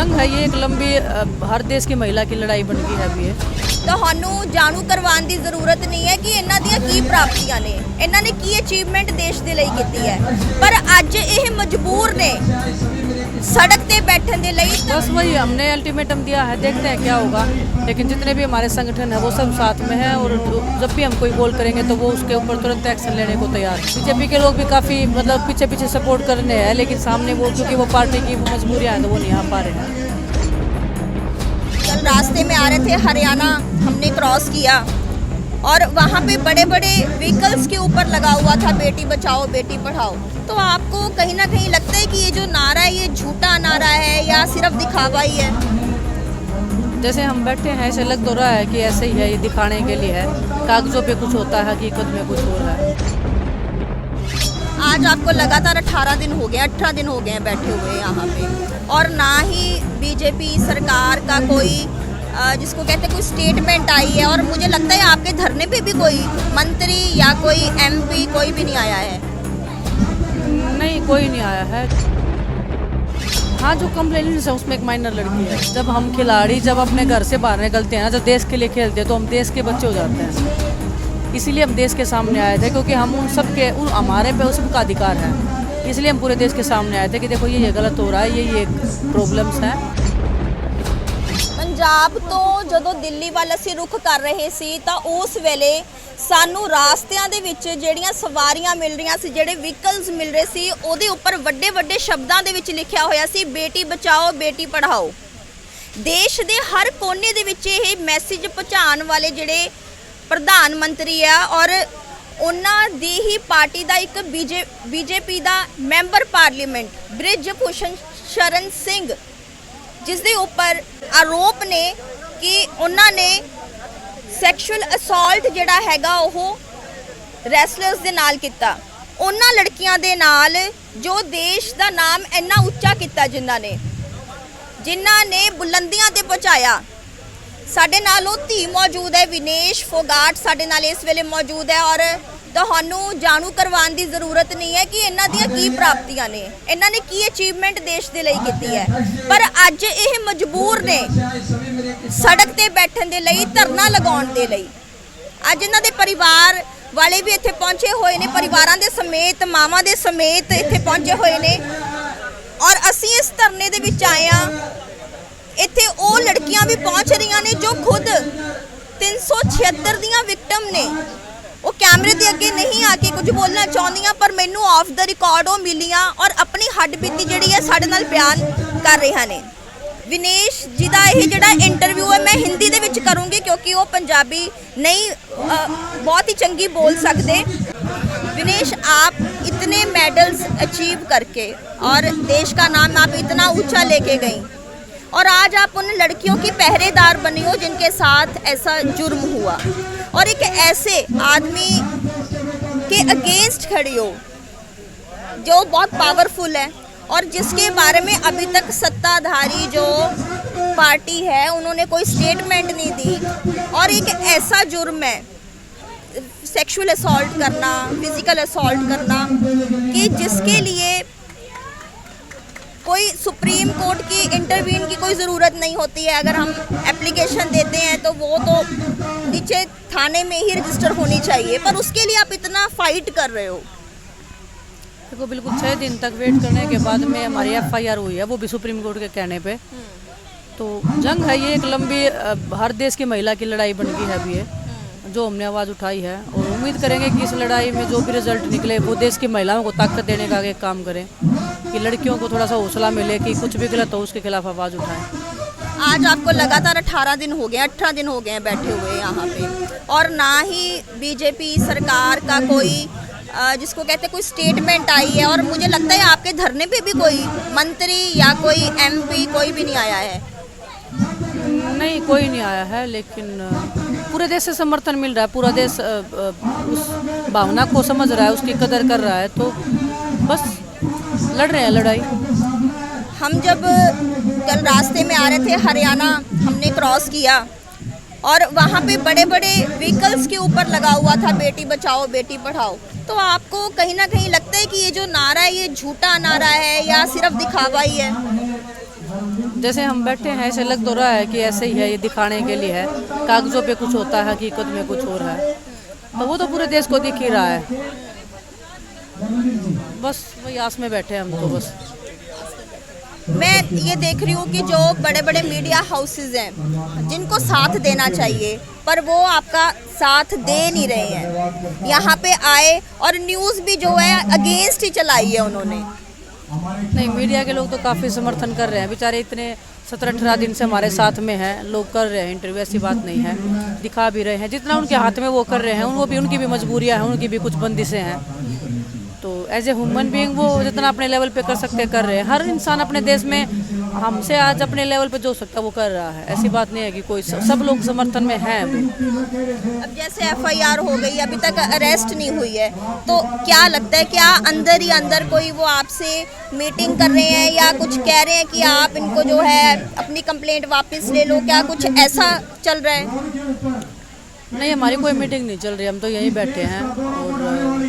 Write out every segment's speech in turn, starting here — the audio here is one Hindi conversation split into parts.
जंग है ये एक लंबी हर देश की महिला की लड़ाई बन गई है अभी ये। ਤੁਹਾਨੂੰ ਜਾਣੂ ਕਰਵਾਉਣ ਦੀ ਜ਼ਰੂਰਤ ਨਹੀਂ ਹੈ ਕਿ ਇਹਨਾਂ ਦੀਆਂ ਕੀ ਪ੍ਰਾਪਤੀਆਂ ਨੇ, ਇਹਨਾਂ ਨੇ ਕੀ ਅਚੀਵਮੈਂਟ ਦੇਸ਼ ਦੇ ਲਈ ਕੀਤੀ ਹੈ, ਪਰ ਅੱਜ ਇਹ ਮਜਬੂਰ ਨੇ सड़क पे बैठने के लिए। बस वही हमने अल्टीमेटम दिया है, देखते हैं क्या होगा, लेकिन जितने भी हमारे संगठन है वो सब साथ में है और जब भी हम कोई गोल करेंगे तो वो उसके ऊपर तुरंत एक्शन लेने को तैयार है। बीजेपी के लोग भी काफ़ी मतलब पीछे पीछे सपोर्ट करने हैं, लेकिन सामने वो क्योंकि वो पार्टी की मजबूरियाँ हैं तो वो नहीं आ पा रहे हैं। कल रास्ते में आ रहे थे, हरियाणा हमने क्रॉस किया और वहाँ पे बड़े बड़े व्हीकल्स के ऊपर लगा हुआ था बेटी बचाओ बेटी पढ़ाओ। तो आपको कहीं ना कहीं लगता है कि ये जो नारा है ये झूठा नारा है या सिर्फ दिखावा ही है? जैसे हम बैठे हैं ऐसे लग तो रहा है कि ऐसे ही है, ये दिखाने के लिए है, कागजों पे कुछ होता है, हकीकत में कुछ हो रहा है। आज आपको लगातार 18 दिन हो गए हैं बैठे हुए यहाँ पे, और ना ही बीजेपी सरकार का कोई जिसको कहते हैं कोई स्टेटमेंट आई है, और मुझे लगता है आपके धरने पे भी कोई मंत्री या कोई MP कोई भी नहीं आया है। नहीं, कोई नहीं आया है। हाँ, जो कंप्लेनेंट्स है उसमें एक माइनर लड़की है। जब हम खिलाड़ी जब अपने घर से बाहर निकलते हैं ना, जब देश के लिए खेलते हैं तो हम देश के बच्चे हो जाते हैं। इसीलिए हम देश के सामने आए थे, क्योंकि हम उन सब के हमारे पे उस सबका अधिकार है, इसलिए हम पूरे देश के सामने आए थे कि देखो ये गलत हो रहा है, ये प्रॉब्लम्स हैं। पंजाब तो ਜਦੋਂ ਦਿੱਲੀ ਵੱਲ ਅਸੀਂ ਰੁਖ ਕਰ ਰਹੇ ਸੀ ਤਾਂ ਉਸ ਵੇਲੇ ਸਾਨੂੰ ਰਾਸਤਿਆਂ ਦੇ ਵਿੱਚ ਜਿਹੜੀਆਂ ਸਵਾਰੀਆਂ ਮਿਲ ਰਹੀਆਂ ਸੀ, ਜਿਹੜੇ ਵਹੀਕਲਸ ਮਿਲ ਰਹੇ ਸੀ, ਉਹਦੇ ਉੱਪਰ ਵੱਡੇ ਵੱਡੇ ਸ਼ਬਦਾਂ ਦੇ ਵਿੱਚ ਲਿਖਿਆ ਹੋਇਆ ਸੀ ਬੇਟੀ ਬਚਾਓ ਬੇਟੀ ਪੜ੍ਹਾਓ। ਦੇਸ਼ ਦੇ ਹਰ ਕੋਨੇ ਦੇ ਵਿੱਚ ਇਹ ਮੈਸੇਜ ਪਹੁੰਚਾਉਣ ਵਾਲੇ ਜਿਹੜੇ ਪ੍ਰਧਾਨ ਮੰਤਰੀ ਆ, ਔਰ ਉਹਨਾਂ ਦੀ ਹੀ ਪਾਰਟੀ ਦਾ ਇੱਕ ਬੀਜੇਪੀ ਦਾ ਮੈਂਬਰ ਪਾਰਲੀਮੈਂਟ ਬ੍ਰਿਜ ਭੂਸ਼ਣ ਸ਼ਰਨ ਸਿੰਘ, ਜਿਸ ਦੇ ਉੱਪਰ ਆਰੋਪ ਨੇ ਕਿ ਉਹਨਾਂ ਨੇ ਸੈਕਸ਼ੂਅਲ ਅਸੌਲਟ ਜਿਹੜਾ ਹੈਗਾ ਉਹ ਰੈਸਲਰਸ ਦੇ ਨਾਲ ਕੀਤਾ, ਉਹਨਾਂ ਲੜਕੀਆਂ ਦੇ ਨਾਲ ਜੋ ਦੇਸ਼ ਦਾ ਨਾਮ ਇੰਨਾ ਉੱਚਾ ਕੀਤਾ, ਜਿਨ੍ਹਾਂ ਨੇ ਬੁਲੰਦੀਆਂ ਤੇ ਪਹੁੰਚਾਇਆ। ਸਾਡੇ ਨਾਲ ਉਹ ਧੀ ਮੌਜੂਦ ਹੈ, ਵਿਨੇਸ਼ ਫੋਗਾਟ ਸਾਡੇ ਨਾਲ ਇਸ ਵੇਲੇ ਮੌਜੂਦ ਹੈ, ਔਰ ਤੁਹਾਨੂੰ ਜਾਣੂ ਕਰਵਾਉਣ ਦੀ ਜ਼ਰੂਰਤ ਨਹੀਂ ਹੈ ਕਿ ਇਹਨਾਂ ਦੀਆਂ ਕੀ ਪ੍ਰਾਪਤੀਆਂ ਨੇ, ਇਹਨਾਂ ਨੇ ਕੀ ਅਚੀਵਮੈਂਟ ਦੇਸ਼ ਦੇ ਲਈ ਕੀਤੀ ਹੈ, ਪਰ ਅੱਜ ਇਹ ਮਜਬੂਰ ਨੇ ਸੜਕ ਤੇ ਬੈਠਣ ਦੇ ਲਈ, ਧਰਨਾ ਲਗਾਉਣ ਦੇ ਲਈ। ਅੱਜ ਇਹਨਾਂ ਦੇ ਪਰਿਵਾਰ ਵਾਲੇ ਵੀ ਇੱਥੇ ਪਹੁੰਚੇ ਹੋਏ ਨੇ, ਪਰਿਵਾਰਾਂ ਦੇ ਸਮੇਤ, ਮਾਵਾਂ ਦੇ ਸਮੇਤ ਇੱਥੇ ਪਹੁੰਚੇ ਹੋਏ ਨੇ, ਔਰ ਅਸੀਂ ਇਸ ਧਰਨੇ ਦੇ ਵਿੱਚ ਆਏ ਆ। ਇੱਥੇ ਉਹ ਲੜਕੀਆਂ ਵੀ ਪਹੁੰਚ ਰਹੀਆਂ ਨੇ ਜੋ ਖੁਦ 376 ਦੀਆਂ ਵਿਕਟਮ ਨੇ। ਉਹ ਕੈਮਰੇ ਦੇ ਅੱਗੇ ਨਹੀਂ ਆ ਕੇ ਕੁਝ ਬੋਲਣਾ ਚਾਹੁੰਦੀਆਂ, ਪਰ ਮੈਨੂੰ ਆਫ ਦਾ ਰਿਕਾਰਡ ਉਹ ਮਿਲੀਆਂ ਔਰ ਆਪਣੀ ਹੱਡ ਬੀਤੀ ਜਿਹੜੀ ਹੈ ਸਾਡੇ ਨਾਲ ਬਿਆਨ ਕਰ ਰਹੀਆਂ ਨੇ। ਵਿਨੇਸ਼ ਜੀ ਦਾ ਇਹ ਜਿਹੜਾ ਇੰਟਰਵਿਊ ਹੈ ਮੈਂ ਹਿੰਦੀ ਦੇ ਵਿੱਚ ਕਰੂੰਗੀ, ਕਿਉਂਕਿ ਉਹ ਪੰਜਾਬੀ ਨਹੀਂ बहुत ही चंगी बोल सकते। विनेश, आप इतने मेडल्स अचीव करके और देश का नाम आप इतना ऊंचा लेके गई, और आज आप उन लड़कियों की पहरेदार बनी हो जिनके साथ ऐसा जुर्म हुआ, और एक ऐसे आदमी के अगेंस्ट खड़ी हो जो बहुत पावरफुल है और जिसके बारे में अभी तक सत्ताधारी जो पार्टी है उन्होंने कोई स्टेटमेंट नहीं दी, और एक ऐसा जुर्म है सेक्सुअल असॉल्ट करना, फिजिकल असॉल्ट करना, कि जिसके लिए कोई सुप्रीम कोर्ट की इंटरवीन की कोई ज़रूरत नहीं होती है। अगर हम एप्लीकेशन देते हैं तो वो तो नीचे थाने में ही रजिस्टर होनी चाहिए, पर उसके लिए आप इतना फाइट कर रहे हो। देखो, बिल्कुल 6 दिन तक वेट करने के बाद में हमारी FIR हुई है, वो भी सुप्रीम कोर्ट के कहने पे। तो जंग है ये एक लंबी हर देश की महिला की लड़ाई बन गई है अभी ये, जो हमने आवाज़ उठाई है, और उम्मीद करेंगे कि इस लड़ाई में जो भी रिजल्ट निकले वो देश की महिलाओं को ताकत देने का एक काम करें, कि लड़कियों को थोड़ा सा हौसला मिले कि कुछ भी गलत हो उसके खिलाफ आवाज़ उठाएं। आज आपको लगातार 18 दिन हो गए हैं बैठे हुए यहाँ पे, और ना ही बीजेपी सरकार का कोई जिसको कहते हैं कोई स्टेटमेंट आई है, और मुझे लगता है आपके धरने पे भी कोई मंत्री या कोई MP कोई भी नहीं आया है। नहीं, कोई नहीं आया है, लेकिन पूरे देश से समर्थन मिल रहा है, पूरा देश उस भावना को समझ रहा है, उसकी कदर कर रहा है, तो बस लड़ रहे हैं लड़ाई। हम जब कल रास्ते में आ रहे थे, हरियाणा हमने क्रॉस किया, और वहाँ पे बड़े बड़े व्हीकल्स के ऊपर लगा हुआ था बेटी बचाओ बेटी पढ़ाओ। तो आपको कहीं ना कहीं लगता है कि ये जो नारा है ये झूठा नारा है या सिर्फ दिखावा ही है? जैसे हम बैठे हैं ऐसे लग तो रहा है कि ऐसे ही है, ये दिखाने के लिए है, कागजों पे कुछ होता है, हकीकत में कुछ और है। तो वो तो पूरे देश को दिख ही रहा है। बस वही आस में बैठे हैं हम तो बस। मैं ये देख रही हूँ कि जो बड़े बड़े मीडिया हाउसेज हैं जिनको साथ देना चाहिए पर वो आपका साथ दे नहीं रहे हैं, यहाँ पे आए और न्यूज़ भी जो है अगेंस्ट ही चलाई है उन्होंने। नहीं, मीडिया के लोग तो काफ़ी समर्थन कर रहे हैं, बेचारे इतने 17-18 दिन से हमारे साथ में हैं, लोग कर रहे हैं इंटरव्यू, ऐसी बात नहीं है, दिखा भी रहे हैं जितना उनके हाथ में वो कर रहे हैं। उनकी भी मजबूरियाँ हैं, उनकी भी कुछ बंदिशें हैं। तो एज ए ह्यूमन बीइंग वो जितना अपने लेवल पे कर सकते कर रहे हैं। हर इंसान अपने देश में हमसे आज अपने लेवल पे जो सकता वो कर रहा है, ऐसी बात नहीं है कि कोई, सब लोग समर्थन में हैं अभी। अब जैसे FIR हो गई, अभी तक अरेस्ट नहीं हुई है, तो क्या लगता है क्या अंदर ही अंदर कोई वो आपसे मीटिंग कर रहे हैं या कुछ कह रहे हैं कि आप इनको जो है अपनी कंप्लेंट वापस ले लो, क्या कुछ ऐसा चल रहा है? नहीं, हमारी कोई मीटिंग नहीं चल रही, हम तो यहीं बैठे हैं। और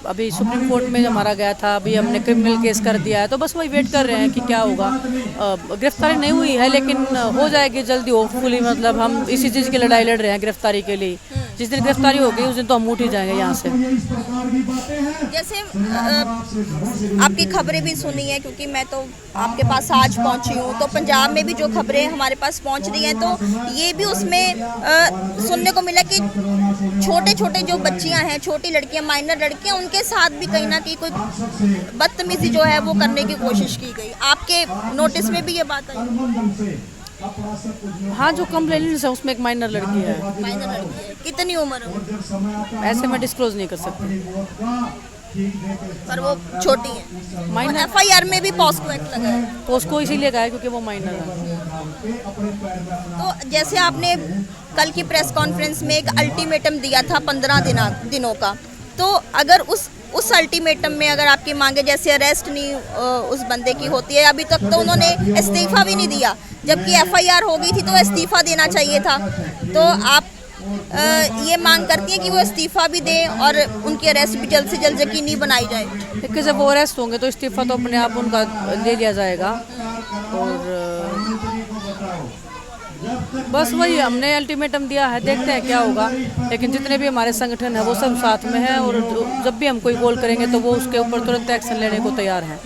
अभी सुप्रीम कोर्ट में हमारा गया था, अभी हमने क्रिमिनल केस कर दिया है, तो बस वही वेट कर रहे हैं कि क्या होगा। गिरफ्तारी नहीं हुई है लेकिन हो जाएगी जल्दी होपफुली। मतलब हम इसी चीज़ की लड़ाई लड़ रहे हैं गिरफ्तारी के लिए। जिस दिन गिरफ्तारी होगी उस दिन तो हम उठ ही जाएंगे यहाँ से। जैसे आपकी खबरें भी सुनी है, क्योंकि मैं तो आपके पास आज पहुंची हूँ, तो पंजाब में भी जो खबरें हमारे पास पहुंच रही हैं तो ये भी उसमें सुनने को मिला कि छोटे छोटे जो बच्चियां हैं, छोटी लड़कियां, माइनर लड़कियां, उनके साथ भी कहीं ना कहीं कोई बदतमीजी जो है वो करने की कोशिश की गई। आपके नोटिस में भी ये बात आई? हाँ, जो कंप्लेनेंट्स है उसमें एक माइनर लड़की है। माइनर लड़की है, कितनी उम्र है? ऐसे मैं डिस्क्लोज नहीं कर सकती, पर वो छोटी है। माइनर। FIR में भी पॉस्को एक्ट लगा है, पोस्को इसीलिए गया है क्योंकि वो माइनर है। तो जैसे आपने कल की प्रेस कॉन्फ्रेंस में एक अल्टीमेटम दिया था 15 दिनों का, तो अगर उस अल्टीमेटम में अगर आपकी मांगे जैसे अरेस्ट नहीं उस बंदे की होती है, अभी तक तो उन्होंने इस्तीफा भी नहीं दिया, जबकि FIR हो गई थी तो इस्तीफा देना चाहिए था। तो आप ये मांग करती हैं कि वो इस्तीफा भी दें और उनकी अरेस्ट भी जल्द से जल्द यकीनी बनाई जाए? देखिए, जब वो अरेस्ट होंगे तो इस्तीफा तो अपने आप उनका दे दिया जाएगा। और बस वही हमने अल्टीमेटम दिया है, देखते हैं क्या होगा। लेकिन जितने भी हमारे संगठन है वो सब साथ में हैं और जब भी हम कोई कॉल करेंगे तो वो उसके ऊपर तुरंत एक्शन लेने को तैयार हैं।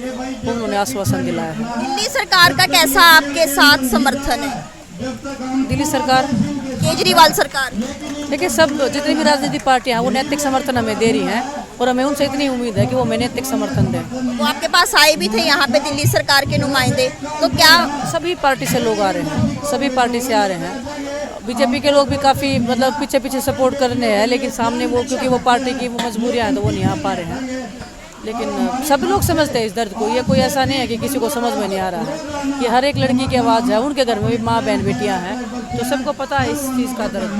उन्होंने आश्वासन दिलाया है। दिल्ली सरकार का कैसा आपके साथ समर्थन है? दिल्ली सरकार, केजरीवाल सरकार? देखिए, सब जितनी भी राजनीतिक पार्टियां हैं वो नैतिक समर्थन हमें दे रही हैं और हमें उनसे इतनी उम्मीद है कि वो हमें नैतिक समर्थन दें। वो आपके पास आए भी थे यहाँ पे दिल्ली सरकार के नुमाइंदे, तो क्या? सभी पार्टी से लोग आ रहे हैं, सभी पार्टी से आ रहे हैं। बीजेपी के लोग भी काफ़ी मतलब पीछे पीछे सपोर्ट करने हैं, लेकिन सामने वो क्योंकि वो पार्टी की वो मजबूरियाँ हैं तो वो नहीं आ पा रहे हैं। लेकिन सब लोग समझते हैं इस दर्द को। ये कोई ऐसा नहीं है कि किसी को समझ में नहीं आ रहा है कि हर एक लड़की की आवाज़ है, उनके घर में भी माँ बहन बेटियाँ हैं, तो सबको पता है इस चीज़ का दर्द।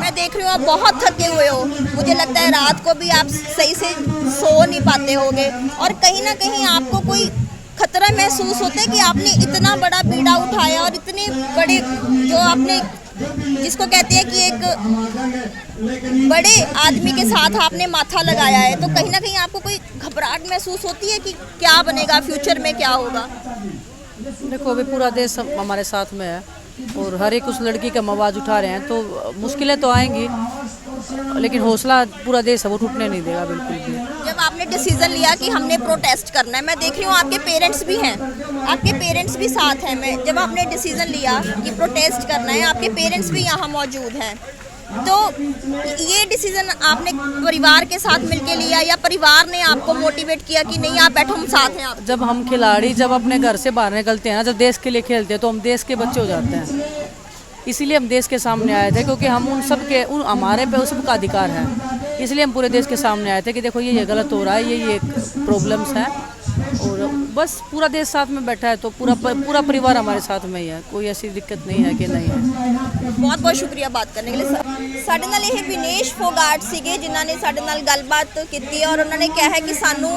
मैं देख रही हूँ आप बहुत थके हुए हो, मुझे लगता है रात को भी आप सही से सो नहीं पाते होगे और कहीं ना कहीं आपको कोई खतरा महसूस होता है कि आपने इतना बड़ा बीड़ा उठाया और इतने बड़े जो आपने जिसको कहते हैं कि एक बड़े आदमी के साथ आपने माथा लगाया है, तो कहीं ना कहीं आपको कोई घबराहट महसूस होती है कि क्या बनेगा, फ्यूचर में क्या होगा? देखो, अभी पूरा देश हमारे साथ में है और हर एक उस लड़की का हम आवाज़ उठा रहे हैं, तो मुश्किलें तो आएंगी लेकिन हौसला पूरा देश है वो टूटने नहीं देगा बिल्कुल भी। जब आपने डिसीजन लिया कि हमने प्रोटेस्ट करना है, मैं देख रही हूँ आपके पेरेंट्स भी हैं, आपके पेरेंट्स भी साथ हैं, मैं जब आपने डिसीजन लिया कि प्रोटेस्ट करना है, आपके पेरेंट्स भी यहाँ मौजूद हैं, तो ये डिसीजन आपने परिवार के साथ मिलके लिया या परिवार ने आपको मोटिवेट किया कि नहीं आप बैठो हम साथ हैं? आप जब हम खिलाड़ी जब अपने घर से बाहर निकलते हैं ना, जब देश के लिए खेलते हैं तो हम देश के बच्चे हो जाते हैं। इसीलिए हम देश के सामने आए थे क्योंकि हम उन सब के हमारे पे उस सबका अधिकार है, इसलिए हम पूरे देश के सामने आए थे कि देखो ये गलत हो रहा है, ये प्रॉब्लम्स हैं और बस पूरा देश साथ में बैठा है तो पूरा परिवार हमारे साथ में ही है, कोई ऐसी दिक्कत नहीं है कि नहीं है। बहुत बहुत शुक्रिया बात करने के लिए। ਸਾਡੇ ਨਾਲ ਇਹ ਵਿਨੇਸ਼ ਫੋਗਾਟ ਸੀਗੇ ਜਿਨ੍ਹਾਂ ਨੇ ਸਾਡੇ ਨਾਲ ਗੱਲਬਾਤ ਕੀਤੀ ਔਰ ਉਹਨਾਂ ਨੇ ਕਿਹਾ ਹੈ ਕਿ ਸਾਨੂੰ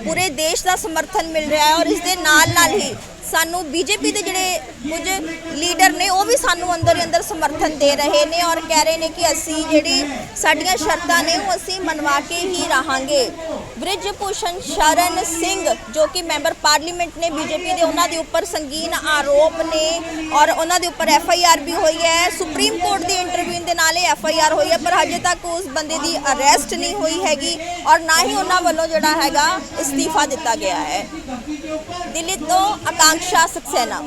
ਪੂਰੇ ਦੇਸ਼ ਦਾ ਸਮਰਥਨ ਮਿਲ ਰਿਹਾ ਹੈ ਔਰ ਇਸ ਦੇ ਨਾਲ ਨਾਲ ਹੀ ਸਾਨੂੰ ਬੀਜੇਪੀ ਦੇ ਜਿਹੜੇ ਕੁਝ ਲੀਡਰ ਨੇ ਉਹ ਵੀ ਸਾਨੂੰ ਅੰਦਰ ਹੀ ਅੰਦਰ ਸਮਰਥਨ ਦੇ ਰਹੇ ਨੇ ਔਰ ਕਹਿ ਰਹੇ ਨੇ ਕਿ ਅਸੀਂ ਜਿਹੜੀ ਸਾਡੀਆਂ ਸ਼ਰਤਾਂ ਨੇ ਉਹ ਅਸੀਂ ਮੰਨਵਾ ਕੇ ਹੀ ਰਹਾਂਗੇ। ਬ੍ਰਿਜ ਭੂਸ਼ਣ ਸ਼ਰਨ ਸਿੰਘ ਜੋ ਕਿ ਮੈਂਬਰ ਪਾਰਲੀਮੈਂਟ ਨੇ ਬੀਜੇਪੀ ਦੇ, ਉਹਨਾਂ ਦੇ ਉੱਪਰ ਸੰਗੀਨ ਆਰੋਪ ਨੇ ਔਰ ਉਹਨਾਂ ਦੇ ਉੱਪਰ FIR ਵੀ ਹੋਈ ਹੈ। ਸੁਪਰੀਮ ਕੋਰਟ ਦੀ ਇੰਟਰਵਿਊ ਦੇ ਨਾਲ ਇਹ FIR ਹੋਈ ਹੈ, ਪਰ ਹਜੇ ਤੱਕ ਉਸ ਬੰਦੇ ਦੀ ਅਰੈਸਟ ਨਹੀਂ ਹੋਈ ਹੈਗੀ ਔਰ ਨਾ ਹੀ ਉਹਨਾਂ ਵੱਲੋਂ ਜਿਹੜਾ ਹੈਗਾ ਇਸਤੀਫਾ ਦਿੱਤਾ ਗਿਆ ਹੈ। ਦਿੱਲੀ ਤੋਂ ਆਕਾਂक्षा ਸਕਸੈਨਾ।